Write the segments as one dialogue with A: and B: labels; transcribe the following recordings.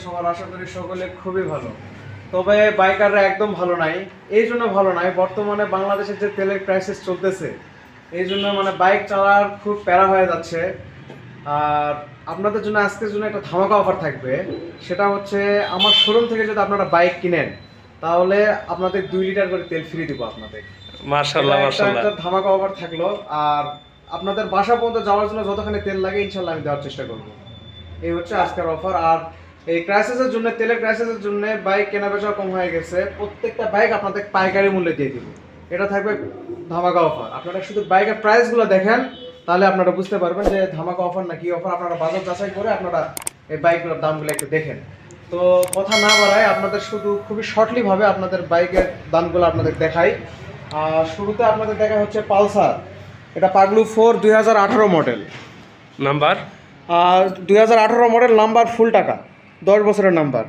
A: সবার, আশা করি সকলে খুবই ভালো। তবে বাইকাররা একদম ভালো নাই। এই জন্য ভালো নাই, বর্তমানে বাংলাদেশে যে তেলের ক্রাইসিস চলতেছে, এই জন্য মানে বাইক চালার খুব প্যারা হয়ে যাচ্ছে। আর আপনাদের জন্য আজকের জন্য একটা ধামাকা অফার থাকবে। সেটা হচ্ছে, আমার শোরুম থেকে যদি আপনারা বাইক কিনেন, তাহলে আপনাদের 2 লিটার করে তেল ফ্রি দিব আপনাদের।
B: মাশাআল্লাহ মাশাআল্লাহ,
A: একটা ধামাকা অফার থাকলো। আর আপনাদের বাসা পর্যন্ত যাওয়ার জন্য যতখানি তেল লাগে ইনশাল্লাহ আমি দেওয়ার চেষ্টা করবো। এই হচ্ছে আজকের অফার। আর এই ক্রাইসিসের জন্য, তেলের ক্রাইসিসের জন্য বাইক কেনা বেচা কম হয়ে গেছে। প্রত্যেকটা বাইক আপনাদের পাইকারি মূল্যে দিয়ে দিব। এটা থাকবে ধামাকা অফার। আপনারা শুধু বাইকের প্রাইসগুলো দেখেন, তাহলে আপনারা বুঝতে পারবেন যে ধামাকা অফার না কি অফার। আপনারা বাজার যাচাই করে আপনারা এই বাইকগুলোর দামগুলো একটু দেখেন। তো কথা না বাড়ায়, আপনাদের শুধু খুবই শর্টলি ভাবে আপনাদের বাইকের দামগুলো আপনাদের দেখাই। শুরুতে আপনাদের দেখা হচ্ছে পালসার। এটা পাগলু 4 2018 মডেল
B: নাম্বার।
A: আর 2018 মডেল, নাম্বার ফুল টাকা, 10 বছরের নাম্বার।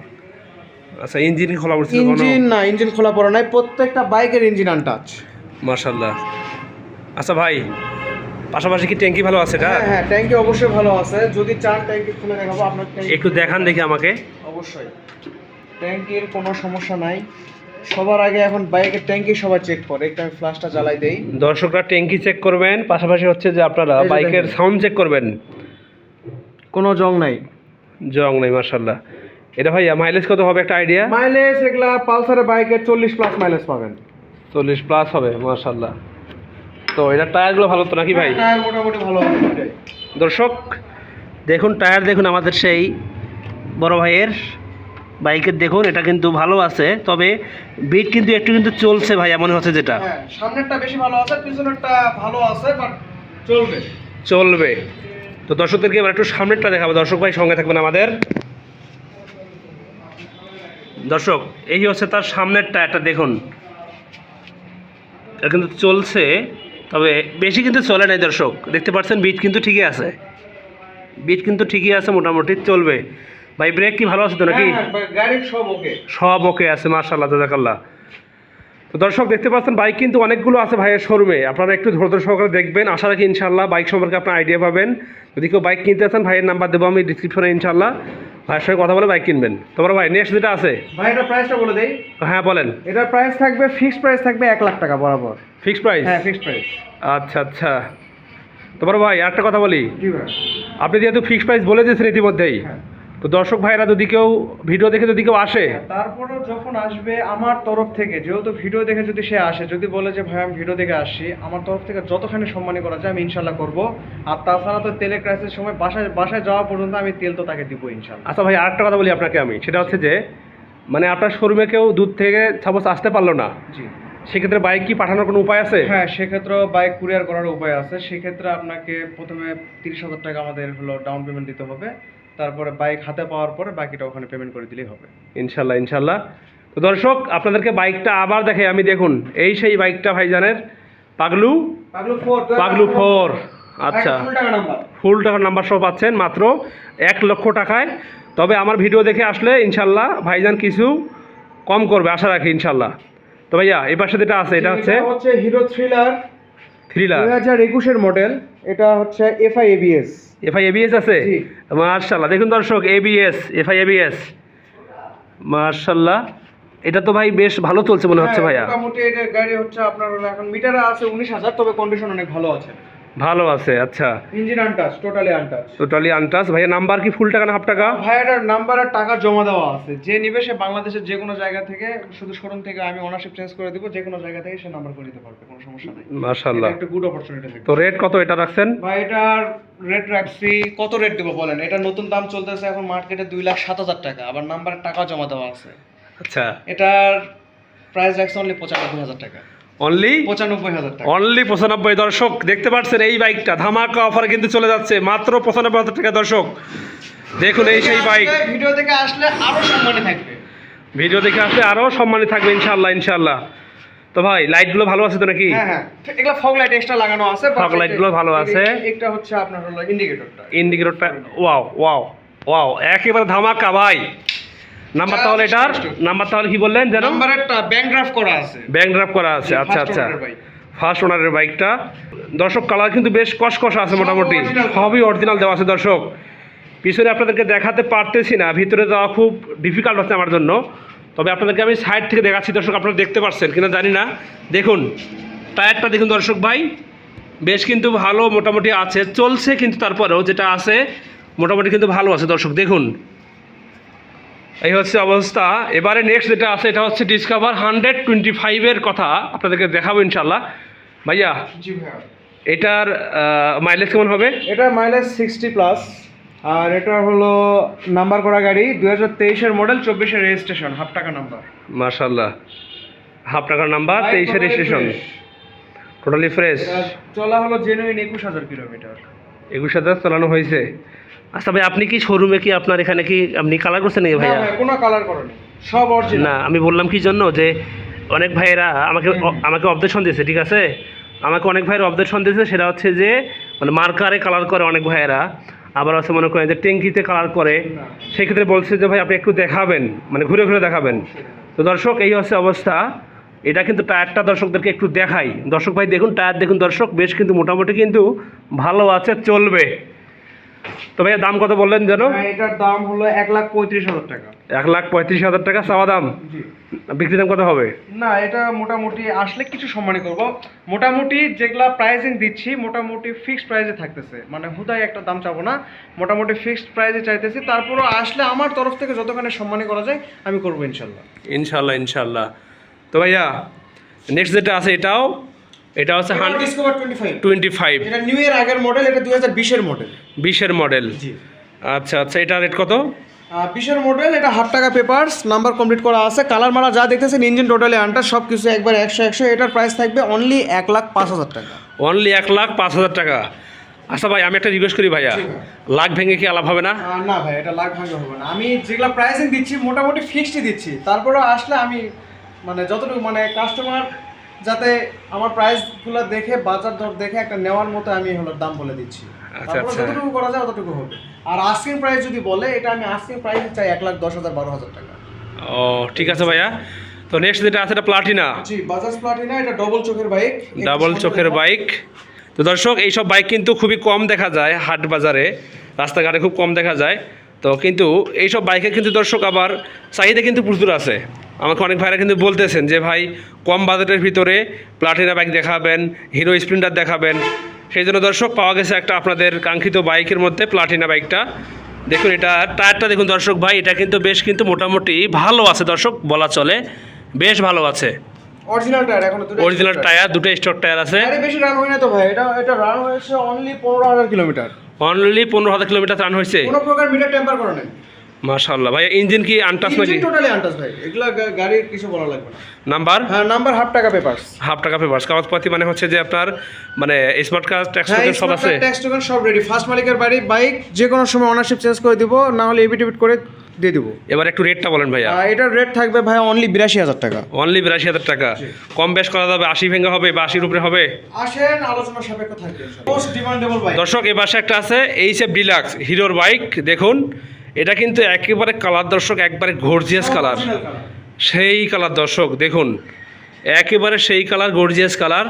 B: আচ্ছা, ইঞ্জিন খোলা পড়ছে?
A: ইঞ্জিন না, ইঞ্জিন খোলা পড়ে নাই, প্রত্যেকটা বাইকের ইঞ্জিন আনটাচ।
B: মাশাআল্লাহ। আচ্ছা ভাই, পাশাপাশি কি ট্যাঙ্কি ভালো আছে? এটা
A: হ্যাঁ, ট্যাঙ্কি অবশ্যই ভালো আছে। যদি চান ট্যাঙ্কি খুলে দেখাবো আপনার।
B: একটু দেখান দেখি আমাকে।
A: অবশ্যই, ট্যাঙ্কির কোনো সমস্যা নাই। সবার আগে এখন বাইকের ট্যাঙ্কি সবাই চেক করে। একটু আমি ফ্ল্যাশটা জ্বালাই দেই।
B: দর্শকরা ট্যাঙ্কি চেক করবেন, পাশাপাশি হচ্ছে যে আপনারা
A: এই যে
B: বাইকের
A: দেখেন।
B: সাউন্ড চেক করবেন।
A: কোনো জং নাই,
B: জং নেই, মাশাআল্লাহ। এটা ভাইয়া মাইলেজ কত হবে একটা আইডিয়া?
A: মাইলেজ এগুলা পালসারের বাইকের 40 প্লাস মাইলেজ পাবেন।
B: 40 প্লাস হবে, মাশাআল্লাহ। তো এটা টায়ারগুলো ভালো তো নাকি ভাই?
A: টায়ার মোটামুটি ভালো হবে এটাই।
B: দর্শক দেখুন, টায়ার দেখুন আমাদের সেই বড় ভাইয়ের বাইকের, দেখুন এটা কিন্তু ভালো আছে। তবে বিট কিন্তু একটু কিন্তু চলছে ভাইয়া, মনে হচ্ছে যেটা।
A: হ্যাঁ, সামনেরটা বেশি ভালো আছে, পিছনেরটা ভালো আছে, বাট চলবে।
B: চলবে। তো দর্শকদেরকে এবার একটু সামনেরটা দেখাবো। দর্শক ভাই সঙ্গে থাকবেন আমাদের। দর্শক এই হচ্ছে তার সামনের টায়ারটা, দেখুন এটা কিন্তু চলছে, তবে বেশি কিন্তু চলে নাই। দর্শক দেখতে পাচ্ছেন, বিট কিন্তু ঠিকই আছে, বিট কিন্তু ঠিকই আছে, মোটামুটি চলবে। ভাই ব্রেক কি ভালো আছে তো নাকি?
A: গাড়ির সব ওকে,
B: সব ওকে আছে, মাশাআল্লাহ, জাযাকাল্লাহ। তো দর্শক দেখতে পাচ্ছেন, বাইক কিন্তু অনেকগুলো আছে ভাইয়ের শোরুমে। আপনারা একটু ধৈর্য সহকারে দেখবেন, আশা রাখি ইনশাআল্লাহ বাইক সম্পর্কে আপনার আইডিয়া পাবেন। যদি কেউ বাইক কিনতে চান, ভাইয়ের নাম্বার দেবো আমি ডিসক্রিপশনে, ইনশাআল্লাহ ভাইয়ের সঙ্গে কথা বলে বাইক কিনবেন। তোমরা ভাই নেক্সট যেটা আছে,
A: ভাই এটা প্রাইসটা বলে দেই।
B: হ্যাঁ বলেন।
A: এটার প্রাইস থাকবে, ফিক্সড প্রাইস থাকবে 1 লাখ টাকা বরাবর।
B: Fixed price?
A: হ্যাঁ, ফিক্সড প্রাইস।
B: আচ্ছা আচ্ছা। তোমরা ভাই আরেকটা কথা বলি,
A: জি ভাই।
B: আপনি যেহেতু ফিক্সড প্রাইস বলে দিয়েছেন ইতিমধ্যেই,
A: হ্যাঁ।
B: তো দর্শক ভাইরা যদি কেউ ভিডিও দেখে যদি কেউ আসে,
A: তারপরেও যখন আসবে আমার তরফ থেকে, যেহেতু ভিডিও দেখে যদি সে আসে, যদি বলে যে ভাই আমি ভিডিও দেখে আসছি, আমার তরফ থেকে যতখানি সম্মানী করা যায় আমি ইনশাল্লাহ করবো। আর তাছাড়া তো তেলের ক্রাইসিস সময় বাসায় যাওয়া পর্যন্ত আমি তেল তো তাকে দিব ইনশাল্লাহ।
B: আচ্ছা ভাই আরেকটা কথা বলি আপনাকে আমি, সেটা হচ্ছে যে মানে আপনার শোরুমে কেউ দূর থেকে সাপোজ আসতে পারলো না,
A: জি,
B: সেক্ষেত্রে বাইক কি পাঠানোর কোনো উপায় আছে?
A: হ্যাঁ, সেক্ষেত্রেও বাইক কুরিয়ার করার উপায় আছে। সেক্ষেত্রে আপনাকে প্রথমে 30,000 টাকা আমাদের হলো ডাউন পেমেন্ট দিতে হবে। তারপরে বাইক হাতে পাওয়ার পরে বাকিটা ওখানে পেমেন্ট করে দিলেই হবে
B: ইনশাল্লাহ ইনশাল্লাহ। তো দর্শক আপনাদেরকে বাইকটা আবার দেখে আমি, দেখুন এই সেই বাইকটা ভাইজানের, পাগলু 4। আচ্ছা, ফুল টাকার নাম্বার সহ পাচ্ছেন মাত্র 1 লক্ষ টাকায়। তবে আমার ভিডিও দেখে আসলে ইনশাল্লাহ ভাইজান কিছু কম করবে, আশা রাখি ইনশাল্লাহ। তো ভাইয়া এই পাশে যেটা আছে, এটা হচ্ছে
A: হিরো থ্রিলার 2021 এর মডেল। এটা হচ্ছে এফআই এবিএস।
B: এফআই এবিএস আছে,
A: জি।
B: মাশাআল্লাহ। দেখুন দর্শক, এবিএস, এফআই এবিএস, মাশাআল্লাহ। এটা তো ভাই বেশ ভালো চলছে মনে হচ্ছে ভাইয়া।
A: মোটামুটি এটার গাড়ি হচ্ছে আপনার হলো এখন মিটারে আছে 19,000, তবে কন্ডিশন অনেক ভালো আছে।
B: ভালো আছে, আচ্ছা।
A: Engine untouch, totally untouch.
B: Totally untouch. ভাইয়া নাম্বার কি ফুল টাকা না হাফ টাকা?
A: ভাইয়াটার নাম্বারের টাকা জমা দেওয়া আছে। যে নিবে সে বাংলাদেশের যে কোনো জায়গা থেকে, শুধু শোরুম থেকে আমি ওনারশিপ চেঞ্জ করে দিব, যে কোনো জায়গা থেকে সে নাম্বার করে দিতে পারবে, কোনো সমস্যা নেই।
B: মাশাআল্লাহ,
A: একটা গুড অপরচুনিটি থাকে।
B: তো রেট কত এটা রাখছেন?
A: ভাই এটার রেট রাখছি, কত রেট দেবো বলেন? এটা নতুন দাম চলতেছে এখন মার্কেটে 2,07,000 টাকা, আবার নাম্বারের টাকা জমা দেওয়া আছে।
B: আচ্ছা,
A: এটার প্রাইস রাখছে অনলি 95,000 টাকা।
B: অনলি
A: 95,000 টাকা।
B: অনলি 95। দর্শক দেখতে পাচ্ছেন, এই বাইকটা ধামাকা অফারে কিন্তু চলে যাচ্ছে মাত্র 95,000 টাকা। দর্শক দেখুন এই সেই বাইক।
A: ভিডিও থেকে আসলে আরো সম্মানী থাকবে,
B: ভিডিও দেখে আসলে আরো সম্মানী থাকবে ইনশাআল্লাহ ইনশাআল্লাহ। তো ভাই লাইটগুলো ভালো আছে তো নাকি?
A: হ্যাঁ হ্যাঁ, এগুলা ফগ লাইট এক্সট্রা লাগানো আছে।
B: ফগ লাইটগুলো ভালো আছে।
A: একটা হচ্ছে আপনার হলো ইন্ডিকেটরটা।
B: ইন্ডিকেটরটা ওয়াও ওয়াও ওয়াও, একেবারে ধামাকা ভাই। নাম্বার তাহলে এটার নাম্বার তাহলে কি বললেন যেন?
A: নাম্বারটা ব্যাংক ড্রাফট করা আছে।
B: ব্যাংক ড্রাফট করা আছে, আচ্ছা আচ্ছা। ফার্স্ট ওনারের বাইকটা। দর্শক কালার কিন্তু বেশ কসকসা আছে, মোটামুটি সবই অরিজিনাল দেওয়া আছে। দর্শক পিছনে আপনাদেরকে দেখাতে পারতেছি না, ভিতরে যাওয়া খুব ডিফিকাল্ট হচ্ছে আমার জন্য। তবে আপনাদেরকে আমি সাইড থেকে দেখাচ্ছি দর্শক, আপনারা দেখতে পাচ্ছেন কিনা জানি না। দেখুন টায়ারটা দেখুন দর্শক ভাই, বেশ কিন্তু ভালো মোটামুটি আছে, চলছে কিন্তু তারপরেও যেটা আছে মোটামুটি কিন্তু ভালো আছে দর্শক। দেখুন এই হচ্ছে অবস্থা। এবারে নেক্সট যেটা আছে এটা হচ্ছে ডিসকভার 125-এর কথা আপনাদেরকে দেখাবো ইনশাল্লাহ। ভাইয়া
A: জি ভাইয়া,
B: এটার মাইলেজ কেমন হবে?
A: এটা মাইলেজ 60+, আর এটা হলো নাম্বার করা গাড়ি, 2023-এর মডেল, 24-এর রেজিস্ট্রেশন, হাফ টাকা নাম্বার।
B: মাশাল্লাহ, হাফ টাকার নাম্বার, 23-এর রেজিস্ট্রেশন, টোটালি ফ্রেশ।
A: চলা হলো জেনুইন 21,000 কিলোমিটার।
B: 21,000 চালানো হয়েছে। আচ্ছা ভাই, আপনি কি শোরুমে কি আপনার এখানে কি আপনি কালার করছেন নাকি ভাইয়া?
A: কোনো কালার করেনি, সব অরিজিনাল।
B: না, আমি বললাম কি জন্য যে অনেক ভাইয়েরা আমাকে অবজেকশন দিয়েছে, ঠিক আছে, আমাকে অনেক ভাইয়ের অবজেকশন দিয়েছে, সেটা হচ্ছে যে মানে মার্কারে কালার করে অনেক ভাইয়েরা, আবার আছে মনে করেন যে ট্যাঙ্কিতে কালার করে। সেই ক্ষেত্রে বলছে যে ভাই আপনি একটু দেখাবেন, মানে ঘুরে ঘুরে দেখাবেন। তো দর্শক এই হচ্ছে অবস্থা। এটা কিন্তু টায়ারটা দর্শকদেরকে একটু দেখাই। দর্শক ভাই দেখুন টায়ার দেখুন দর্শক, বেশ কিন্তু মোটামুটি কিন্তু ভালো আছে, চলবে। তো ভাইয়া দাম কত বললেন যেন?
A: এটার দাম হলো 1,35,000 টাকা।
B: 1,35,000 টাকা চাওয়া দাম।
A: জি।
B: বিক্রি দাম কত হবে?
A: না, এটা মোটামুটি আসলে কিছু সম্মানই করব। মোটামুটি যেগুলা প্রাইসিং দিচ্ছি মোটামুটি ফিক্সড প্রাইসে থাকতেছে, মানে হুদায় একটা দাম চাবো না, মোটামুটি ফিক্সড প্রাইসে চাইতেছি। তারপরও আসলে আমার তরফ থেকে যতখানি সম্মানই করা যায় আমি করবো ইনশাল্লাহ।
B: ইনশাল্লাহ ইনশাল্লাহ। তো ভাইয়া নেক্সট যেটা আছে এটা হচ্ছে
A: ডিসকভার 25।
B: 25,
A: এটা নিউ ইয়ার আগের মডেল, এটা 2020-এর মডেল।
B: 20-এর মডেল।
A: জি।
B: আচ্ছা আচ্ছা, এটা রেট কত?
A: 20-এর মডেল, এটা হাফ টাকা পেপারস, নাম্বার কমপ্লিট করা আছে, কালার মারা যা দেখতেছেন, ইঞ্জিন টোটালি আনটা, সব কিছু একবার 100। এটার প্রাইস থাকবে অনলি 1,05,000 টাকা।
B: অনলি 1,05,000 টাকা। আচ্ছা ভাই, আমি একটা রিকোয়েস্ট করি ভাইয়া, লাখ ভেঙে কি আলাপ হবে না?
A: না ভাই, এটা লাখ ভাঙা হবে না। আমি যেগুলা প্রাইসিং দিচ্ছি মোটামুটি ফিক্সডই দিচ্ছি। তারপরে আসলে আমি মানে যতটুকু মানে কাস্টমার যাতে আমার প্রাইসগুলো দেখে বাজার দর দেখে একটা নেওয়ার মতো আমি হলো দাম বলে দিচ্ছি।
B: আচ্ছা
A: তারপরে
B: আচ্ছা,
A: যতটুকু করা যায় ততটুকু হবে। আর আস্কিং প্রাইস যদি বলে, এটা আমি আস্কিং প্রাইস চাই 1,10,000 12,000 টাকা।
B: ও ঠিক আছে ভাইয়া। তো নেক্সট যেটা আছে এটা প্লাটিনা।
A: জি, বাজাজ প্লাটিনা, এটা ডবল চোখের বাইক।
B: ডাবল চোখের বাইক। তো দর্শক এইসব বাইক কিন্তু খুবই কম দেখা যায় হাট বাজারে, রাস্তাঘাটে খুব কম দেখা যায়। তো কিন্তু এইসব বাইকে কিন্তু দর্শক আবার চাহিদা কিন্তু প্রচুর আছে। আমাকে অনেক ভাইরা কিন্তু বলতেছেন যে ভাই কম বাজেটের ভিতরে প্লাটিনা বাইক দেখাবেন, হিরো স্প্লেন্ডার দেখাবেন। সেই জন্য দর্শক পাওয়া গেছে একটা আপনাদের কাঙ্ক্ষিত বাইকের মধ্যে প্লাটিনা বাইকটা। দেখুন এটা টায়ারটা দেখুন দর্শক ভাই, এটা কিন্তু বেশ কিন্তু মোটামুটি ভালো আছে দর্শক, বলা চলে বেশ ভালো আছে।
A: অরিজিনাল টায়ার, এখন
B: অরিজিনাল টায়ার, দুটো স্টক টায়ার আছে।
A: আরে বেশি রান হয় না তো ভাই, এটা রান হয়েছে only 15,000 kilometre.
B: Only 15,000 kilometre run হয়েছে।
A: কোনো প্রকার মিটার টেম্পার করে নাই।
B: মাশাআল্লাহ ভাই, ইঞ্জিন কি আনটাচ নাকি?
A: ইঞ্জিন টোটালি আনটাচ ভাই, এগুলা গাড়ির কিছু বলা লাগবে না।
B: নাম্বার?
A: হ্যাঁ, নাম্বার হাফ টাকা পেপারস।
B: হাফ টাকা পেপারস, কাগজপাতি মানে হচ্ছে যে আপনার মানে স্মার্ট কার্ড, ট্যাক্স টোকেন সব আছে।
A: ট্যাক্স টোকেন সব রেডি। ফার্স্ট মালিকের বাড়ি বাইক, যে কোনো সময় ওনারশিপ চেঞ্জ করে দিব, না হলে এবিটিভিট করে দিয়ে দিব।
B: এবার একটু রেটটা বলেন ভাইয়া।
A: এটার রেট থাকবে ভাই অনলি 82,000 টাকা।
B: অনলি 82,000 টাকা। কম বেশ করা যাবে? 80 ভেঙে হবে বা 80-র উপরে হবে?
A: আসেন, আলোচনা সাপেক্ষ থাকবে। মোস্ট ডিমান্ডেবল বাইক
B: দর্শক এই পাশে একটা আছে এইচএফ ডিলাক্স হিরোর বাইক। দেখুন এটা কিন্তু একেবারে কালার দর্শক, একবারে গর্জিয়াস কালার, সেই কালার দর্শক দেখুন, একেবারে সেই কালার, গর্জিয়াস কালার।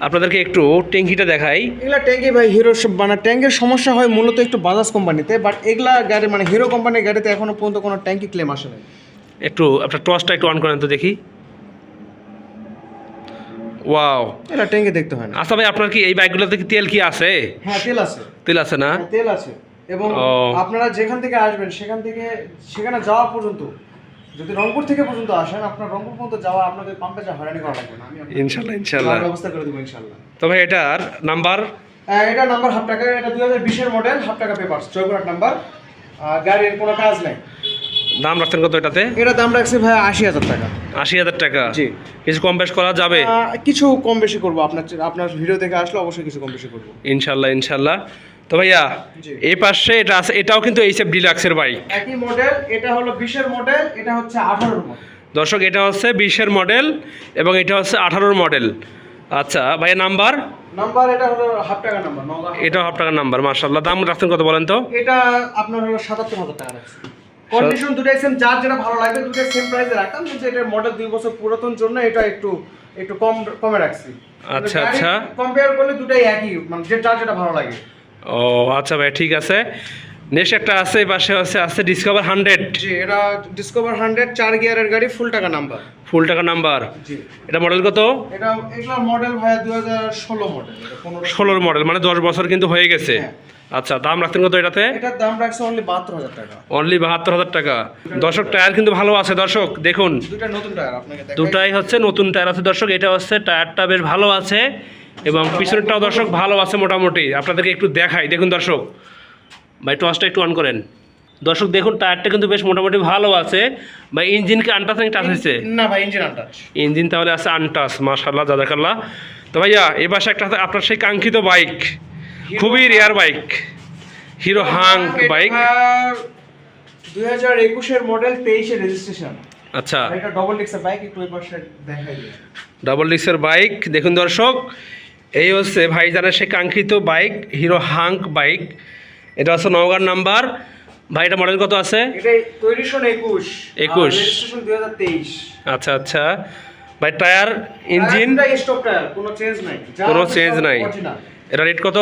B: আপনাদেরকে একটু ট্যাঙ্কিটা দেখাই।
A: এগুলা ট্যাঙ্কি ভাই হিরো মানে ট্যাঙ্কের সমস্যা হয় মূলত একটু বাজাজ কোম্পানিতে, বাট এগুলা গাড়ি মানে হিরো কোম্পানির গাড়িতে এখনো পর্যন্ত কোনো ট্যাঙ্কি ক্লেম আসে না।
B: একটু আপনার টর্চটা একটু অন করেন তো দেখি। ওয়াও,
A: এটা ট্যাঙ্কি দেখতে হয় না।
B: আচ্ছা ভাই, আপনার কি এই বাইকগুলোতে কি তেল কি আছে?
A: হ্যাঁ, তেল আছে।
B: তেল আছে না?
A: তেল আছে। এবং আপনারা যেখান থেকে আসবেন সেখানে যাওয়া পর্যন্ত, যদি রংপুর থেকে পর্যন্ত আসেন, আপনার রংপুর পর্যন্ত যাওয়া আপনাদের পাম্পে যা হয়রানি করা লাগবে না। আমি
B: ইনশাল্লাহ ইনশাল্লাহ
A: ব্যবস্থা করে দেবো ইনশাল্লাহ।
B: তবে এটার নাম্বার?
A: এটা নাম্বার হাফ টাকা, এটা 2020-এর মডেল, হাফ টাকা পেপারস, জয়পুরহাট নাম্বার। গাড়ির কোনো কাজ নাই।
B: দাম রাখছেন কত এটাতে?
A: এটা দাম রাখছি ভাই 80,000 টাকা।
B: 80,000 টাকা।
A: জি।
B: কিছু কম বেশ করা যাবে?
A: কিছু কম বেশি করবো, আপনার ভিডিও দেখে আসলে অবশ্যই কিছু কম বেশি করবো
B: ইনশাল্লাহ ইনশাল্লাহ। তো ভাইয়া এই পাশে এটা আছে, এটাও কিন্তু এইচএফ ডিলাক্সের বাইক,
A: একই মডেল। এটা হলো 20-এর মডেল, এটা হচ্ছে 18-এর মডেল।
B: দর্শক এটা হচ্ছে 20-এর মডেল এবং এটা হচ্ছে 18-এর মডেল। আচ্ছা ভাইয়া নাম্বার?
A: এটা হলো হাফ টাকা নাম্বার।
B: এটাও হাফ টাকার নাম্বার। মাশাআল্লাহ, দাম রাখছেন কত বলেন তো?
A: এটা আপনার হলো 77,000 টাকা রাখছি। কন্ডিশন দুটাই সেম, যার যেটা ভালো লাগবে দুটাই সেম প্রাইসে রাখতাম, কিন্তু এটার মডেল 2 বছর পুরাতন জন্য এটা একটু কমে রাখছি।
B: আচ্ছা আচ্ছা,
A: কম্পেয়ার করলে দুটাই একই, মানে যার যেটা ভালো লাগে।
B: ও আচ্ছা ভাই, ঠিক আছে। নেক্সট একটা আছে এই পাশে আছে ডিসকভার 100
A: জি, এটা ডিসকভার 100 4 গিয়ারের গাড়ি, ফুল টাকা নাম্বার।
B: ফুল টাকা নাম্বার।
A: জি,
B: এটা মডেল কত?
A: এগুলা মডেল ভাইয়া 2016 মডেল, এটা 15
B: 16 মডেল, মানে 10 বছর কিন্তু হয়ে গেছে।
A: হ্যাঁ।
B: আচ্ছা, দাম রাখতেন কত এটাতে?
A: এটার দাম রাখছে অনলি 72,000 টাকা।
B: অনলি 72,000 টাকা। দর্শক টায়ার কিন্তু ভালো আছে দর্শক, দেখুন
A: দুটো নতুন টায়ার আপনাকে দেখাই।
B: দুটাই হচ্ছে নতুন টায়ার আছে দর্শক। এটা হচ্ছে টায়ারটা বেশ ভালো আছে এবং পিছনেরটাও দর্শক ভালো আছে মোটামুটি। আপনাদেরকে একটু দেখাই, দেখুন দর্শক, ভাই টসটা একটু অন করেন। দর্শক দেখুন টায়ারটা কিন্তু বেশ মোটামুটি ভালো আছে। ভাই ইঞ্জিনকে আনটাচ নাকি টাচ হয়েছে?
A: না ভাই, ইঞ্জিন আনটাচ।
B: ইঞ্জিন তাহলে আছে আনটাচ, মাশাআল্লাহ জাযাকাল্লাহ। তো ভাইয়া এই পাশে একটা আপনার সেই কাঙ্ক্ষিত বাইক, খুবই rare bike, hero Hang bike.
A: 2021 এর মডেল, 23 এর রেজিস্ট্রেশন।
B: আচ্ছা,
A: এটা ডবল ডিক্সের বাইক, একটু ওই পাশে দেখাই দিই।
B: ডাবল ডিস্কের বাইক। দেখুন দর্শক, এই হচ্ছে ভাইজানের সেই কাঙ্ক্ষিত বাইক, হিরো হাঙ্ক বাইক। এটা হচ্ছে নওগাঁর নাম্বার। ভাই এটা মডেল কত আছে?
A: এটা তৈরি সন 21,
B: 21
A: রেজিস্ট্রেশন 2023।
B: আচ্ছা আচ্ছা ভাই, টায়ার ইঞ্জিন
A: স্টক টায়ার, কোনো চেঞ্জ নাই,
B: কোনো চেঞ্জ নাই। এটা রেট কত?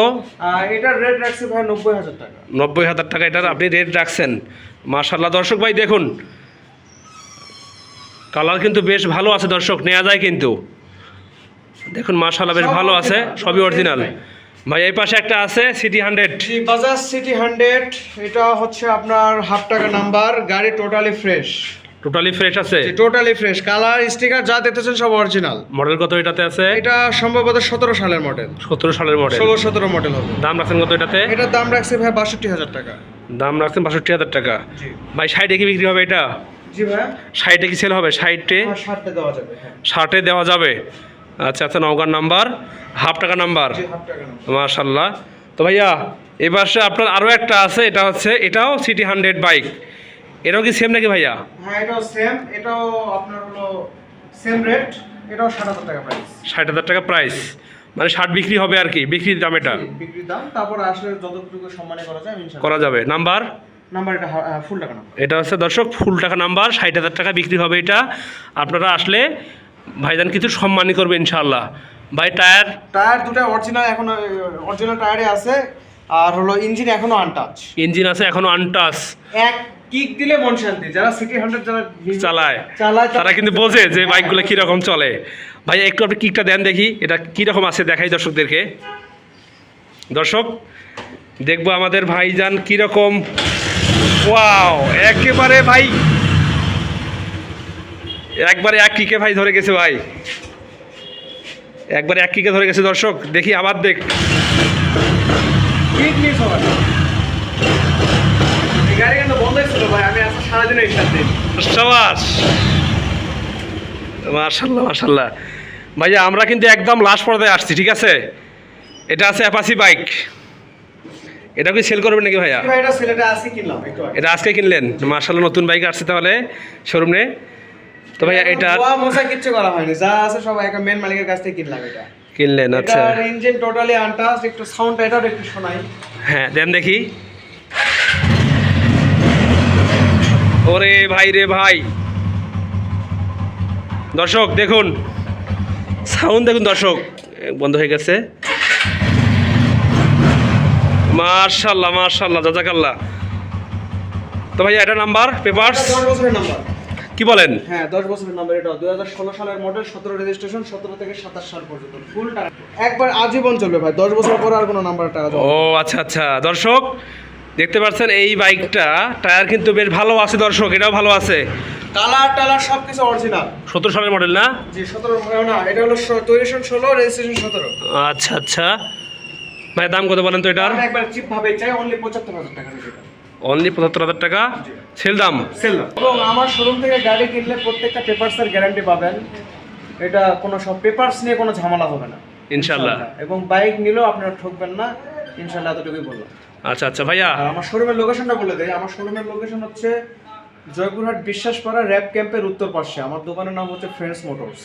A: এটা রেট রাখছে ভাই 90,000 টাকা।
B: 90,000 টাকা এটার আপনি রেট রাখছেন। মাশাআল্লাহ দর্শক ভাই দেখুন, কালার কিন্তু বেশ ভালো আছে দর্শক, নেওয়া যায় কিন্তু। দেখুন মাশাআল্লাহ বেশ ভালো আছে, সবই অরিজিনাল। ভাই এই পাশে একটা আছে সিটি 100।
A: জি, বাজাজ সিটি 100। এটা হচ্ছে আপনার হাফ টাকা নাম্বার, গাড়ি টোটালি ফ্রেশ।
B: টোটালি ফ্রেশ আছে?
A: টোটালি ফ্রেশ, কালার স্টিকার যা দেখতেছেন সব অরিজিনাল।
B: মডেল কত এটাতে আছে?
A: এটা সম্ভবত 17 সালের মডেল।
B: 17 সালের মডেল,
A: 16-17 মডেল হবে।
B: দাম রাখছেন কত এটাতে?
A: এটার দাম রাখছে ভাই 62,000 টাকা।
B: দাম রাখছেন 62,000 টাকা।
A: জি
B: ভাই 60-এ কি বিক্রি হবে এটা?
A: জি ভাই,
B: 60-এ কি সেল হবে? 60-এ
A: 60 দেওয়া যাবে। হ্যাঁ
B: 60-এ দেওয়া যাবে। আচ্ছা আচ্ছা, নওগাঁর নাম্বার, হাফ টাকা নাম্বার।
A: জি, হাফ টাকা নাম্বার।
B: মাশাআল্লাহ। তো ভাইয়া এবার আপনার আরও একটা আছে, এটা হচ্ছে এটাও সিটি 100 বাইক। এটাও কি সেম নাকি ভাইয়া?
A: হ্যাঁ এটাও সেম, এটাও আপনার হলো সেম রেট, এটাও 60,000 টাকা প্রাইস।
B: 60,000 টাকা প্রাইস, মানে 60 বিক্রি হবে আর কি, বিক্রির দাম এটা
A: বিক্রির দাম, তারপর আসলে যতটুকু সম্মানে করা যায় ইনশাআল্লাহ
B: করা যাবে। নাম্বার
A: এটা ফুল টাকা নাম্বার।
B: এটা হচ্ছে দর্শক ফুল টাকা নাম্বার, 60,000 টাকা বিক্রি হবে এটা। আপনারা আসলে ভাইজান কিছু সম্মানই করবে ইনশাআল্লাহ। ভাই
A: টায়ার দুটো অরিজিনাল, এখন অরিজিনাল টায়ারে আছে, আর হলো ইঞ্জিন এখনো আনটাচ।
B: ইঞ্জিন আছে এখনো আনটাচ।
A: এক কিক দিলে মন শান্তি। যারা সিটি 100 যারা
B: চালায়
A: চালায়
B: তারা কিন্তু বোঝে যে বাইকগুলো কীরকম চলে। ভাই একটু আপনি কিকটা দেন দেখি, এটা কীরকম আছে দেখাই দর্শকদেরকে। দর্শক দেখবো আমাদের ভাইজান কীরকম। ওয়াও, একেবারে ভাই একবারে এক কিকে ভাই ধরে গেছে ভাই, একবারে এক কিকে ধরে গেছে দর্শক। দেখি আবার দেখ,
A: কিক মিস হবে না। এই গাড়ি কিন্তু বন্ধই ছিল ভাই, আমি আজকে সারাদিন এই সাথে।
B: সাবাস, মাশাআল্লাহ মাশাআল্লাহ। ভাইয়া আমরা কিন্তু একদম লাস্ট পর্যায়ে আসছি, ঠিক আছে? এটা আছে অ্যাপাচি বাইক, এটা কি সেল করবেন নাকি ভাইয়া?
A: ভাই এটা সিলেটে আসি কিনলাম একটু আগে।
B: এটা আজকে কিনলেন? মাশাআল্লাহ, নতুন বাইক আসছে তাহলে শোরুমে। তো ভাইয়া এটা
A: মোছা কিচ্ছু করা হয়নি, যা আছে সব একটা মেন মালিকের কাছ থেকে কিনলাম। এটা
B: কিনলেন? আচ্ছা,
A: এটার ইঞ্জিন টোটালি আনটাচ। একটু সাউন্ডটা এটাও একটু শোনাই।
B: হ্যাঁ দেন দেখি। ওরে ভাই রে ভাই, দর্শক দেখুন সাউন্ড দেখুন দর্শক, বন্ধ হয়ে গেছে। মাশাআল্লাহ মাশাআল্লাহ জাযাকাল্লাহ। তো ভাইয়া এটা নাম্বার পেপারস
A: 10 বছরের নাম্বার।
B: কি বলেন?
A: হ্যাঁ 10 বছরের নাম্বার। এটা 2016 সালের মডেল, 17 রেজিস্ট্রেশন, 17 থেকে 27 সাল পর্যন্ত ফুল টাকা, একবার আজীবন চলবে ভাই। 10 বছর পরে আর কোনো নাম্বার টাকা যাবে।
B: ও আচ্ছা আচ্ছা, দর্শক দেখতে পাচ্ছেন এই বাইকটা টায়ার কিন্তু বেশ ভালো আছে দর্শক, এটাও ভালো আছে,
A: কালার টালার সবকিছু অরিজিনাল।
B: 17 সালের মডেল না?
A: জি 17 না, এটা হলো তৈরি সন 16, রেজিস্ট্রেশন 17।
B: আচ্ছা আচ্ছা ভাই, দাম কত বলেন তো এটার?
A: আমি একবার চিপ ভাবে চাই অনলি 75,000 টাকা দিয়ে।
B: অনলি 75,000 টাকা সেল দাম।
A: এবং আমার শোরুম থেকে গাড়ি কিনলে প্রত্যেকটা পেপারসের গ্যারান্টি পাবেন। এটা কোনো সব পেপারস নিয়ে কোনো ঝামেলা হবে না
B: ইনশাআল্লাহ।
A: এবং বাইক নিলেও আপনারা ঠকবেন না ইনশাআল্লাহ, এতটুকুই বললাম।
B: আচ্ছা আচ্ছা ভাইয়া,
A: আর আমার শোরুমের লোকেশনটা বলে দেই। আমার শোরুমের লোকেশন হচ্ছে জয়পুরহাট বিশ্বাসপাড়া র্যাপ ক্যাম্পের উত্তর পাশে। আমার দোকানের নাম হচ্ছে ফ্রেন্ডস মোটরস।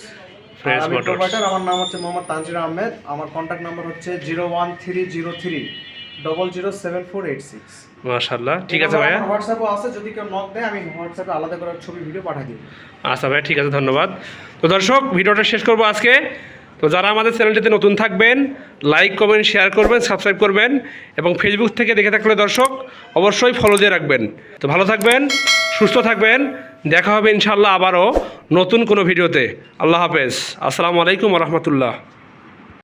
B: ফ্রেন্ডস
A: আমি
B: মোটরস।
A: প্রোভাইডার, আমার নাম হচ্ছে মোহাম্মদ তানজির আহমেদ। আমার কন্ট্যাক্ট নাম্বার হচ্ছে 01303 007486।
B: মাশাআল্লাহ, ঠিক আছে ভাইয়া।
A: হোয়াটসঅ্যাপও আছে, যদি কেউ নক দেয় আমি হোয়াটসঅ্যাপে আলাদা করে ছবি ভিডিও পাঠিয়ে দিই।
B: আচ্ছা ভাইয়া, ঠিক আছে, ধন্যবাদ। তো দর্শক ভিডিওটা শেষ করবো আজকে। তো যারা আমাদের চ্যানেলটিতে নতুন থাকবেন লাইক কমেন্ট শেয়ার করবেন সাবস্ক্রাইব করবেন এবং ফেসবুক থেকে দেখে থাকলে দর্শক অবশ্যই ফলো দিয়ে রাখবেন। তো ভালো থাকবেন, সুস্থ থাকবেন, দেখা হবে ইনশাআল্লাহ আবারও নতুন কোনো ভিডিওতে। আল্লাহ হাফেজ, আসসালামু আলাইকুম রহমতুল্লাহ।